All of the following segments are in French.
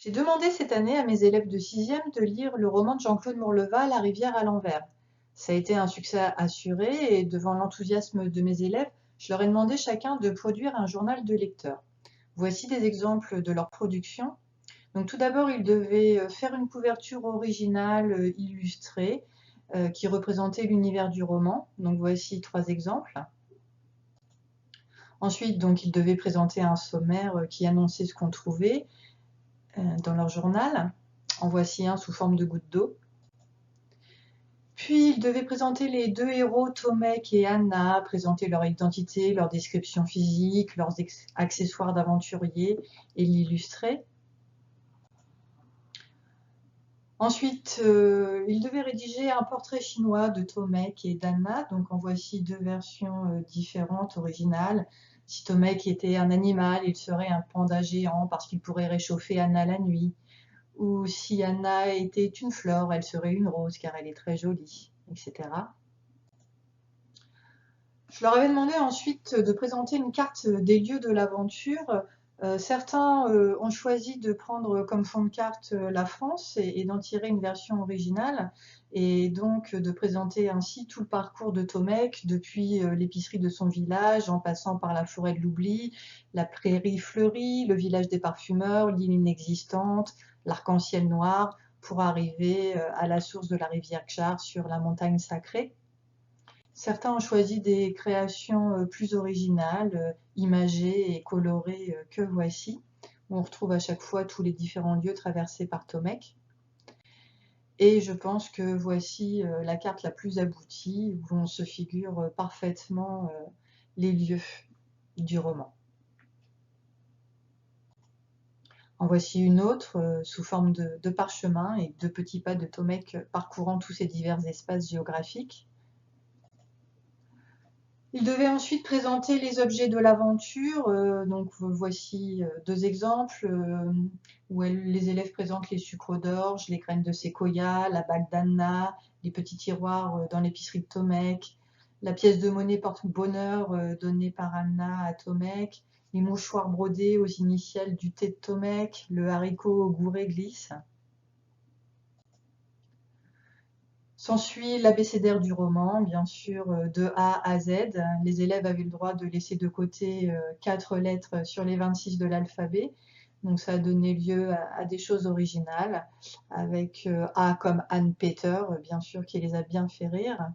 J'ai demandé cette année à mes élèves de 6e de lire le roman de Jean-Claude Morleva, La rivière à l'envers. Ça a été un succès assuré et devant l'enthousiasme de mes élèves, je leur ai demandé chacun de produire un journal de lecteur. Voici des exemples de leur production. Donc tout d'abord, ils devaient faire une couverture originale illustrée qui représentait l'univers du roman. Donc voici 3 exemples. Ensuite, donc, ils devaient présenter un sommaire qui annonçait ce qu'on trouvait dans leur journal. En voici un sous forme de goutte d'eau. Puis ils devaient présenter les 2 héros, Tomek et Anna, présenter leur identité, leur description physique, leurs accessoires d'aventuriers et l'illustrer. Ensuite, ils devaient rédiger un portrait chinois de Tomek et d'Anna. Donc en voici 2 versions différentes, originales. Si Tomek était un animal, il serait un panda géant parce qu'il pourrait réchauffer Anna la nuit. Ou si Anna était une fleur, elle serait une rose car elle est très jolie, etc. Je leur avais demandé ensuite de présenter une carte des lieux de l'aventure. Certains ont choisi de prendre comme fond de carte la France et d'en tirer une version originale, et donc de présenter ainsi tout le parcours de Tomek, depuis l'épicerie de son village, en passant par la forêt de l'oubli, la prairie fleurie, le village des parfumeurs, l'île inexistante, l'arc-en-ciel noir, pour arriver à la source de la rivière Kjar sur la montagne sacrée. Certains ont choisi des créations plus originales, imagées et colorées que voici, où on retrouve à chaque fois tous les différents lieux traversés par Tomek. Et je pense que voici la carte la plus aboutie, où on se figure parfaitement les lieux du roman. En voici une autre sous forme de parchemin et de petits pas de Tomek parcourant tous ces divers espaces géographiques. Il devait ensuite présenter les objets de l'aventure. Donc voici 2 exemples où les élèves présentent les sucres d'orge, les graines de séquoia, la bague d'Anna, les petits tiroirs dans l'épicerie de Tomek, la pièce de monnaie porte-bonheur donnée par Anna à Tomek, les mouchoirs brodés aux initiales du thé de Tomek, le haricot au gouré glisse. S'ensuit l'abécédaire du roman, bien sûr, de A à Z. Les élèves avaient le droit de laisser de côté 4 lettres sur les 26 de l'alphabet. Donc ça a donné lieu à des choses originales, avec A comme Anne-Peter, bien sûr, qui les a bien fait rire.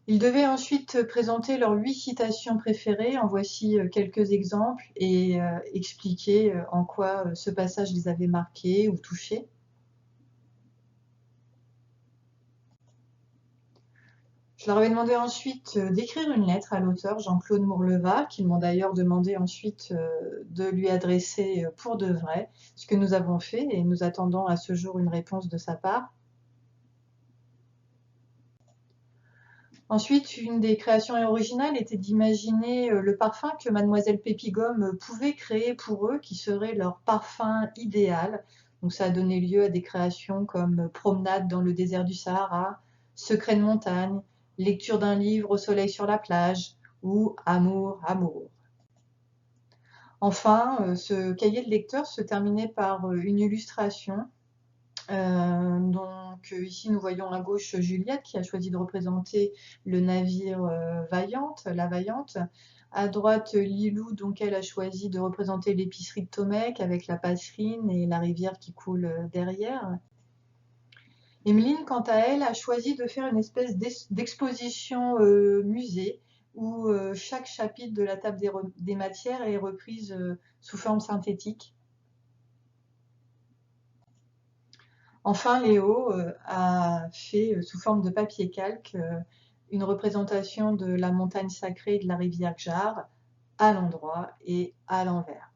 Ils devaient ensuite présenter leurs 8 citations préférées. En voici quelques exemples et expliquer en quoi ce passage les avait marqués ou touchés. Je leur avais demandé ensuite d'écrire une lettre à l'auteur Jean-Claude Morleva, qu'ils m'ont d'ailleurs demandé ensuite de lui adresser pour de vrai, ce que nous avons fait, et nous attendons à ce jour une réponse de sa part. Ensuite, une des créations originales était d'imaginer le parfum que Mademoiselle Pépigome pouvait créer pour eux, qui serait leur parfum idéal. Donc ça a donné lieu à des créations comme Promenade dans le désert du Sahara, Secret de montagne, Lecture d'un livre au soleil sur la plage ou Amour, amour. Enfin, ce cahier de lecteur se terminait par une illustration. Donc ici nous voyons à gauche Juliette qui a choisi de représenter le navire la Vaillante. À droite Lilou, donc elle a choisi de représenter l'épicerie de Tomek avec la passerine et la rivière qui coule derrière. Emeline, quant à elle, a choisi de faire une espèce d'exposition musée où chaque chapitre de la table des matières est reprise sous forme synthétique. Enfin, Léo a fait sous forme de papier calque une représentation de la montagne sacrée de la rivière Kjar à l'endroit et à l'envers.